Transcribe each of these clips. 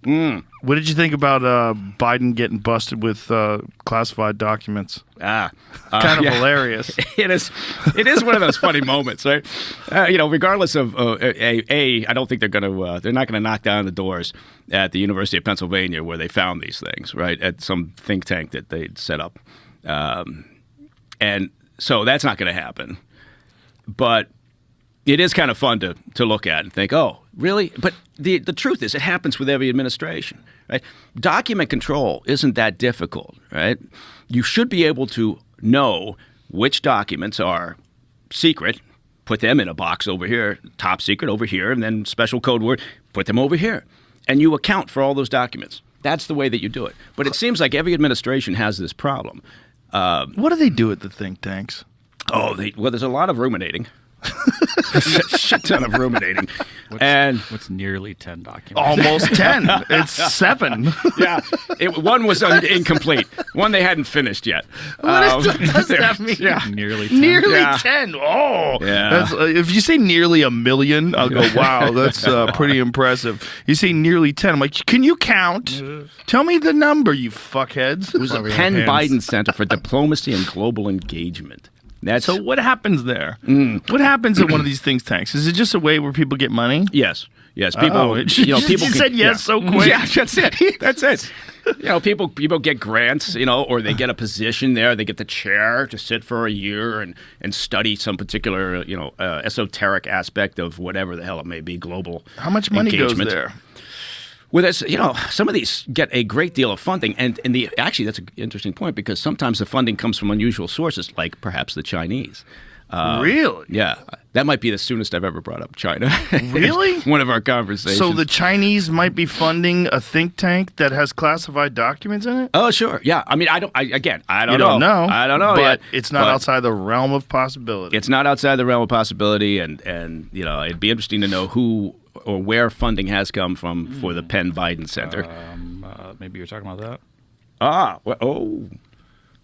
What did you think about Biden getting busted with classified documents? Kind of hilarious. It is one of those funny moments, right? Regardless of I don't think they're not gonna knock down the doors at the University of Pennsylvania where they found these things, right? At some think tank that they'd set up, and so that's not going to happen. But it is kind of fun to look at and think, oh, really? But the truth is, it happens with every administration, right? Document control isn't that difficult, right? You should be able to know which documents are secret, put them in a box over here, top secret over here, and then special code word, put them over here. And you account for all those documents. That's the way that you do it. But it seems like every administration has this problem. What do they do at the think tanks? There's a lot of ruminating. A shit ton of ruminating. What's nearly 10 documents? Almost 10. It's 7. Yeah. One was incomplete. One they hadn't finished yet. What does that mean? Yeah. Nearly 10. Nearly 10. Oh. Yeah. If you say nearly 1 million, I'll go, wow, that's pretty impressive. You say nearly 10. I'm like, can you count? Tell me the number, you fuckheads. It was a Penn Biden Center for Diplomacy and Global Engagement. So what happens there? What happens at one of these think tanks? Is it just a way where people get money? Yes. People. People said yes so quick. Yeah, that's it. That's it. People get grants, or they get a position there. They get the chair to sit for a year and study some particular, esoteric aspect of whatever the hell it may be, global. How much money engagement. goes there? Well, some of these get a great deal of funding, and actually that's an interesting point because sometimes the funding comes from unusual sources, like perhaps the Chinese. Really? Yeah, that might be the soonest I've ever brought up China. Really? One of our conversations. So the Chinese might be funding a think tank that has classified documents in it? Oh, sure. Yeah. I mean, I don't know. You don't know. I don't know but yet. It's not outside the realm of possibility. It's not outside the realm of possibility, and it'd be interesting to know who or where funding has come from for the Penn Biden Center. Maybe you're talking about that.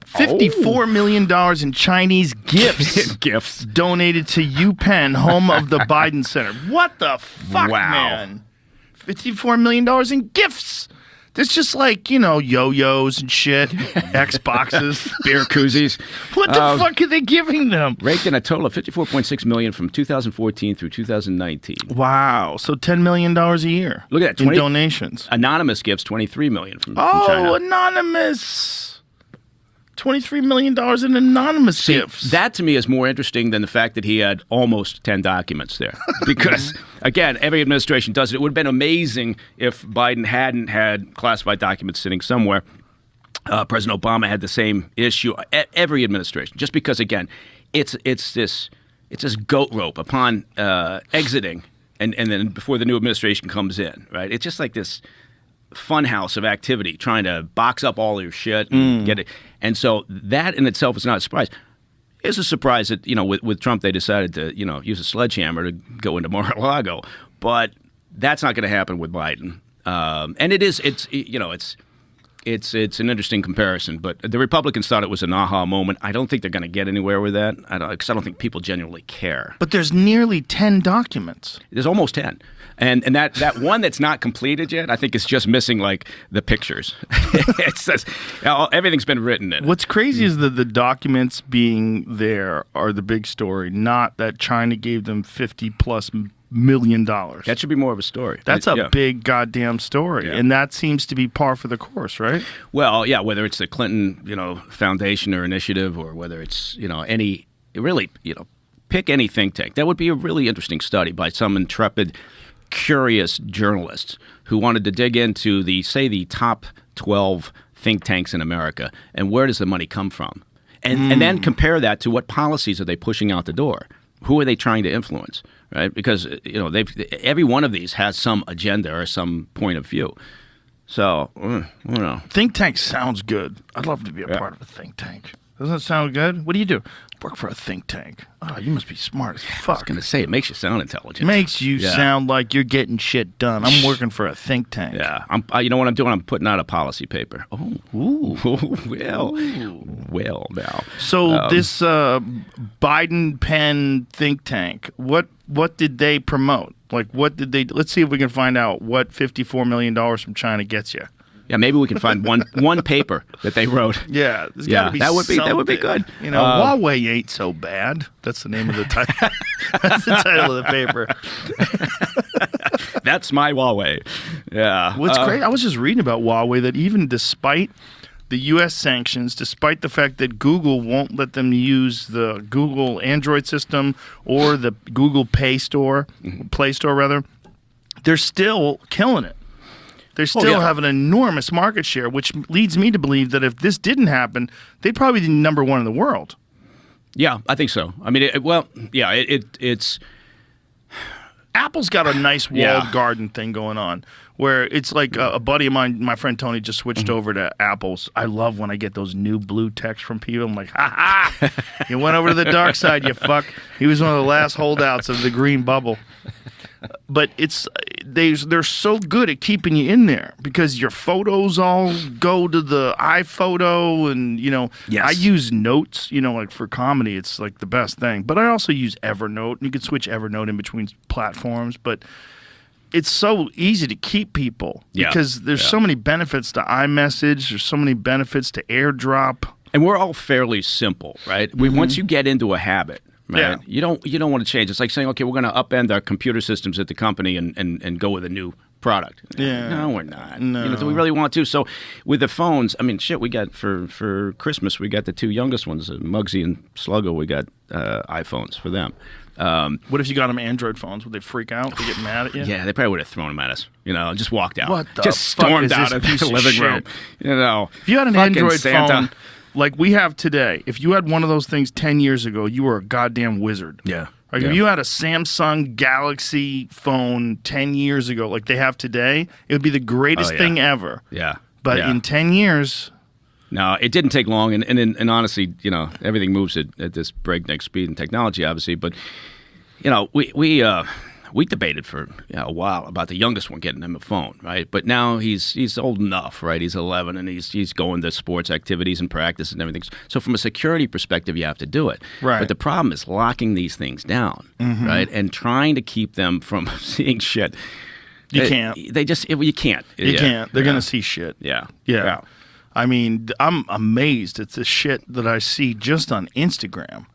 $54 million in Chinese gifts donated to UPenn, home of the Biden Center. What the fuck, man? $54 million in gifts. It's just like, yo-yos and shit, Xboxes, beer koozies. What the fuck are they giving them? Raked in a total of $54.6 million from 2014 through 2019. Wow. So $10 million a year. Look at that. In donations. Anonymous gifts, $23 million from China. Oh, anonymous. $23 million in anonymous gifts. That to me is more interesting than the fact that he had almost 10 documents there. Because, again, every administration does it. It would have been amazing if Biden hadn't had classified documents sitting somewhere. President Obama had the same issue. Every administration. Just because, again, it's this goat rope upon exiting and then before the new administration comes in, right? It's just like this funhouse of activity trying to box up all your shit and get it. And so that in itself is not a surprise. It's a surprise that, with Trump they decided to, use a sledgehammer to go into Mar-a-Lago. But that's not going to happen with Biden. And it's an interesting comparison. But the Republicans thought it was an aha moment. I don't think they're going to get anywhere with that because I don't think people genuinely care. But there's nearly 10 documents. There's almost 10. And that one that's not completed yet, I think is just missing like the pictures. It says everything's been written in it. What's crazy is that the documents being there are the big story, not that China gave them $50+ million. That should be more of a story. That's a big goddamn story, and that seems to be par for the course, right? Well, yeah. Whether it's the Clinton, foundation or initiative, or whether it's pick any think tank. That would be a really interesting study by some intrepid, curious journalists who wanted to dig into the top 12 think tanks in America and where does the money come from, and then compare that to what policies are they pushing out the door. Who are they trying to influence? Right, because every one of these has some agenda or some point of view. So, I don't know. Think tank sounds good. I'd love to be a part of a think tank. Doesn't that sound good? What do you do? Work for a think tank. Oh, you must be smart as fuck. I was going to say, it makes you sound intelligent. Makes you sound like you're getting shit done. I'm working for a think tank. Yeah. You know what I'm doing? I'm putting out a policy paper. Oh. Ooh. Well, now. So this Biden Penn think tank, what did they promote? Like, what did they? Let's see if we can find out what $54 million from China gets you. Yeah, maybe we can find one paper that they wrote. Yeah, there's gotta be that would be good. You know, Huawei ain't so bad. That's the name of the title. That's the title of the paper. That's my Huawei. Yeah. What's great? I was just reading about Huawei that even despite the U.S. sanctions, despite the fact that Google won't let them use the Google Android system or the Google Play Store, they're still killing it. They still have an enormous market share, which leads me to believe that if this didn't happen, they'd probably be number one in the world. Yeah, I think so. I mean, it's... Apple's got a nice walled garden thing going on where it's like a buddy of mine, my friend Tony, just switched over to Apple's. I love when I get those new blue texts from people. I'm like, ha ha, you went over to the dark side, you fuck. He was one of the last holdouts of the green bubble. But they're so good at keeping you in there because your photos all go to the iPhoto, and I use Notes, like for comedy, it's like the best thing. But I also use Evernote, and you can switch Evernote in between platforms. But it's so easy to keep people because there's so many benefits to iMessage, there's so many benefits to AirDrop, and we're all fairly simple, right? Once you get into a habit. Right? Yeah. You don't want to change. It's like saying, okay, we're going to upend our computer systems at the company and go with a new product. Yeah. No, we're not. No. Do we really want to? So with the phones, I mean, shit, we got for Christmas, we got the two youngest ones, Muggsy and Sluggo. We got iPhones for them. What if you got them Android phones? Would they freak out? Would they get mad at you? Yeah, they probably would have thrown them at us. Just walked out. What the just fuck stormed is out this of piece the of living shit? room. If you had an Android Santa. phone like we have today, if you had one of those things 10 years ago, you were a goddamn wizard. Yeah. Like if you had a Samsung Galaxy phone 10 years ago, like they have today, it would be the greatest thing ever. Yeah. But in 10 years... No, it didn't take long, and honestly, everything moves at this breakneck speed in technology, obviously. But we debated for a while about the youngest one getting him a phone, right? But now he's old enough, right? He's 11, and he's going to sports activities and practice and everything. So from a security perspective, you have to do it. Right. But the problem is locking these things down, right? And trying to keep them from seeing shit. You can't. You can't. You can't. They're going to see shit. Yeah. Yeah. I mean, I'm amazed at the shit that I see just on Instagram.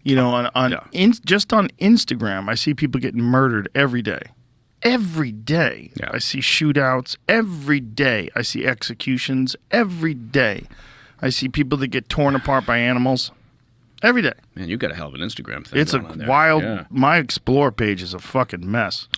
Just on Instagram, I see people getting murdered every day. Every day. Yeah. I see shootouts every day. I see executions every day. I see people that get torn apart by animals every day. Man, you got a hell of an Instagram thing. It's a going on there. wild. Yeah. My Explore page is a fucking mess.